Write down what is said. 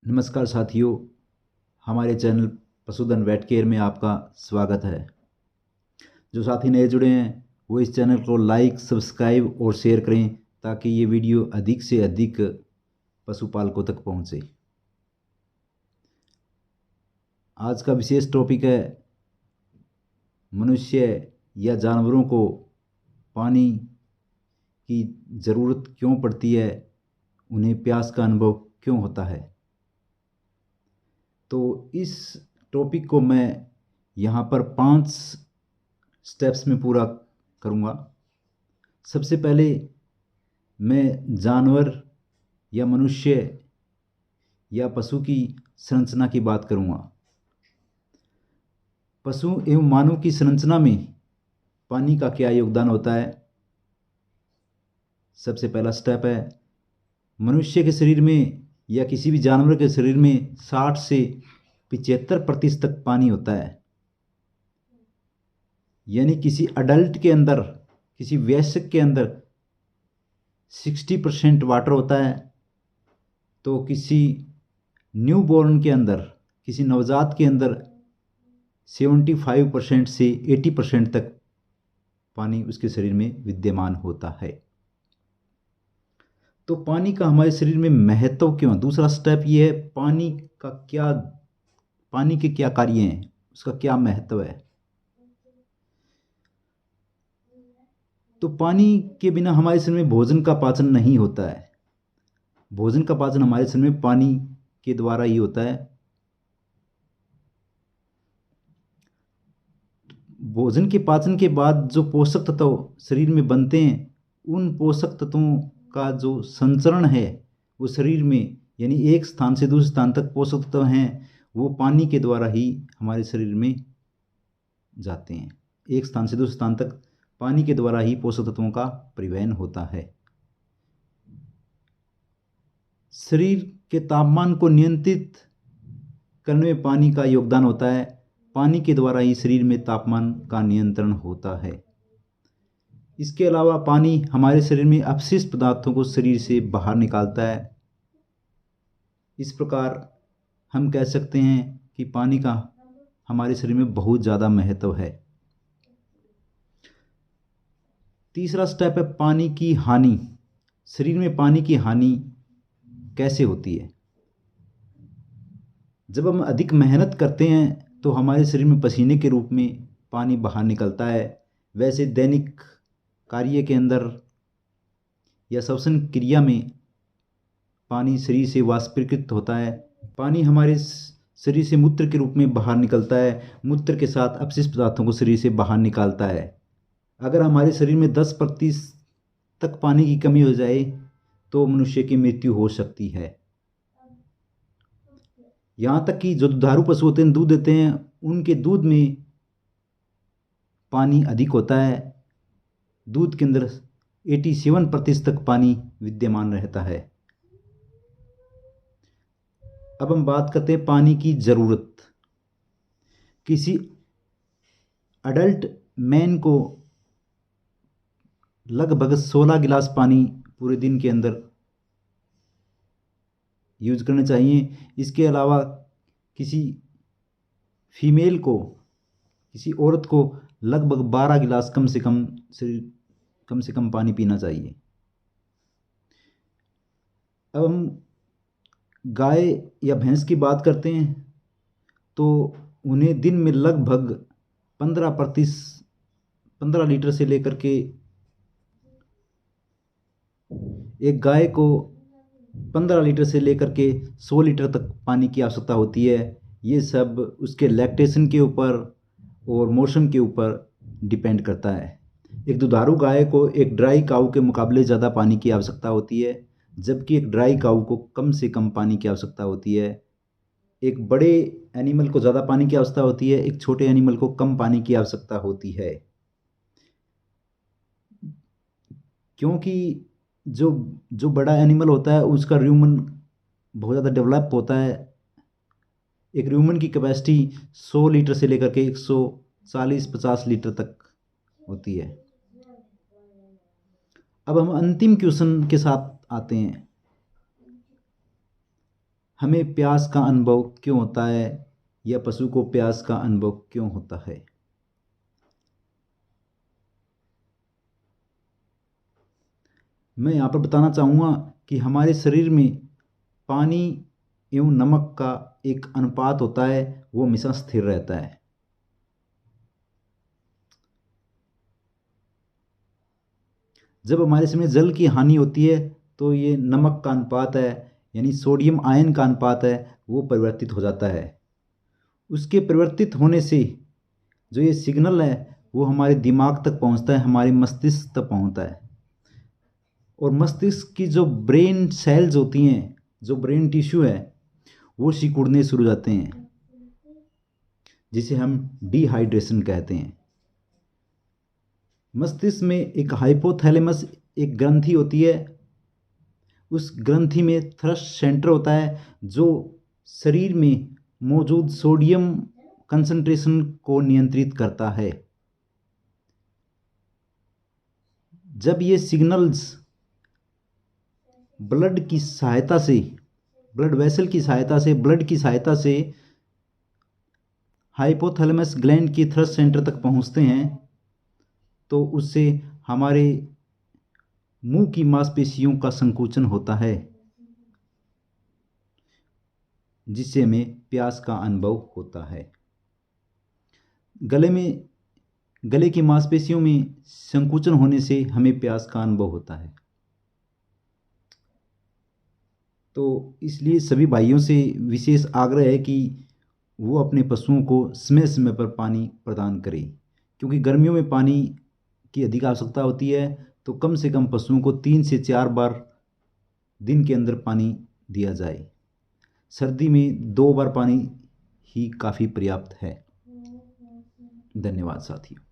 नमस्कार साथियों, हमारे चैनल पशुधन वेट केयर में आपका स्वागत है। जो साथी नए जुड़े हैं वो इस चैनल को लाइक, सब्सक्राइब और शेयर करें ताकि ये वीडियो अधिक से अधिक पशुपालकों तक पहुंचे। आज का विशेष टॉपिक है मनुष्य या जानवरों को पानी की ज़रूरत क्यों पड़ती है, उन्हें प्यास का अनुभव क्यों होता है। तो इस टॉपिक को मैं यहाँ पर 5 स्टेप्स में पूरा करूँगा। सबसे पहले मैं जानवर या मनुष्य या पशु की संरचना की बात करूँगा। पशु एवं मानव की संरचना में पानी का क्या योगदान होता है। सबसे पहला स्टेप है, मनुष्य के शरीर में या किसी भी जानवर के शरीर में 60 से 75% तक पानी होता है। यानी किसी अडल्ट के अंदर, किसी वयस्क के अंदर 60% वाटर होता है, तो किसी न्यूबॉर्न के अंदर, किसी नवजात के अंदर 75% से 80% तक पानी उसके शरीर में विद्यमान होता है। तो पानी का हमारे शरीर में महत्व क्यों। दूसरा स्टेप ये है, पानी के क्या कार्य हैं, उसका क्या महत्व है। तो पानी के बिना हमारे शरीर में भोजन का पाचन नहीं होता है। भोजन का पाचन हमारे शरीर में पानी के द्वारा ही होता है। भोजन के पाचन के बाद जो पोषक तत्व शरीर में बनते हैं, उन पोषक तत्वों का जो संचरण है वो शरीर में, यानी एक स्थान से दूसरे स्थान तक पोषक तत्व हैं, वो पानी के द्वारा ही हमारे शरीर में जाते हैं। एक स्थान से दूसरे स्थान तक पानी के द्वारा ही पोषक तत्वों का परिवहन होता है। शरीर के तापमान को नियंत्रित करने में पानी का योगदान होता है। पानी के द्वारा ही शरीर में तापमान का नियंत्रण होता है। इसके अलावा पानी हमारे शरीर में अपशिष्ट पदार्थों को शरीर से बाहर निकालता है। इस प्रकार हम कह सकते हैं कि पानी का हमारे शरीर में बहुत ज़्यादा महत्व है। तीसरा स्टेप है पानी की हानि। शरीर में पानी की हानि कैसे होती है। जब हम अधिक मेहनत करते हैं तो हमारे शरीर में पसीने के रूप में पानी बाहर निकलता है। वैसे दैनिक कार्य के अंदर या श्वसन क्रिया में पानी शरीर से वाष्पीकृत होता है। पानी हमारे शरीर से मूत्र के रूप में बाहर निकलता है। मूत्र के साथ अपशिष्ट पदार्थों को शरीर से बाहर निकालता है। अगर हमारे शरीर में 10% तक पानी की कमी हो जाए तो मनुष्य की मृत्यु हो सकती है। यहाँ तक कि जो दुधारू पशु होते हैं, दूध देते हैं, उनके दूध में पानी अधिक होता है। दूध के अंदर 87% तक पानी विद्यमान रहता है। अब हम बात करते हैं पानी की ज़रूरत। किसी अडल्ट मैन को लगभग 16 गिलास पानी पूरे दिन के अंदर यूज करने चाहिए। इसके अलावा किसी फीमेल को, किसी औरत को लगभग 12 गिलास कम से कम पानी पीना चाहिए। अब हम गाय या भैंस की बात करते हैं तो उन्हें दिन में लगभग 15 लीटर से लेकर के, एक गाय को 15 लीटर से लेकर के 100 लीटर तक पानी की आवश्यकता होती है। ये सब उसके लैक्टेशन के ऊपर और मौसम के ऊपर डिपेंड करता है। एक दुधारू गाय को एक ड्राई काऊ के मुकाबले ज़्यादा पानी की आवश्यकता होती है, जबकि एक ड्राई काऊ को कम से कम पानी की आवश्यकता होती है। एक बड़े एनिमल को ज़्यादा पानी की आवश्यकता होती है, एक छोटे एनिमल को कम पानी की आवश्यकता होती है। क्योंकि जो बड़ा एनिमल होता है उसका र्यूमन बहुत ज़्यादा डेवलप होता है। एक र्यूमन की कैपेसिटी 100 लीटर से लेकर के 140-50 लीटर तक होती है। अब हम अंतिम क्वेश्चन के साथ आते हैं। हमें प्यास का अनुभव क्यों होता है या पशु को प्यास का अनुभव क्यों होता है? मैं यहाँ पर बताना चाहूँगा कि हमारे शरीर में पानी एवं नमक का एक अनुपात होता है, वो हमेशा स्थिर रहता है। जब हमारे शरीर में जल की हानि होती है तो ये नमक का अनुपात है, यानी सोडियम आयन का अनुपात है, वो परिवर्तित हो जाता है। उसके परिवर्तित होने से जो ये सिग्नल है वो हमारे दिमाग तक पहुंचता है, हमारे मस्तिष्क तक पहुंचता है। और मस्तिष्क की जो ब्रेन सेल्स होती हैं, जो ब्रेन टिश्यू है, वो सिकुड़ने शुरू हो जाते हैं, जिसे हम डिहाइड्रेशन कहते हैं। मस्तिष्क में एक हाइपोथैलेमस एक ग्रंथि होती है। उस ग्रंथि में थ्रस्ट सेंटर होता है जो शरीर में मौजूद सोडियम कंसंट्रेशन को नियंत्रित करता है। जब ये सिग्नल्स ब्लड की सहायता से, ब्लड वेसल की सहायता से, ब्लड की सहायता से हाइपोथैलेमस ग्लैंड की थ्रस्ट सेंटर तक पहुंचते हैं, तो उससे हमारे मुंह की मांसपेशियों का संकुचन होता है, जिससे हमें प्यास का अनुभव होता है। गले की मांसपेशियों में संकुचन होने से हमें प्यास का अनुभव होता है। तो इसलिए सभी भाइयों से विशेष आग्रह है कि वो अपने पशुओं को समय समय पर पानी प्रदान करें, क्योंकि गर्मियों में पानी की अधिक आवश्यकता होती है। तो कम से कम पशुओं को 3 से 4 बार दिन के अंदर पानी दिया जाए। सर्दी में 2 बार पानी ही काफ़ी पर्याप्त है। धन्यवाद साथियों।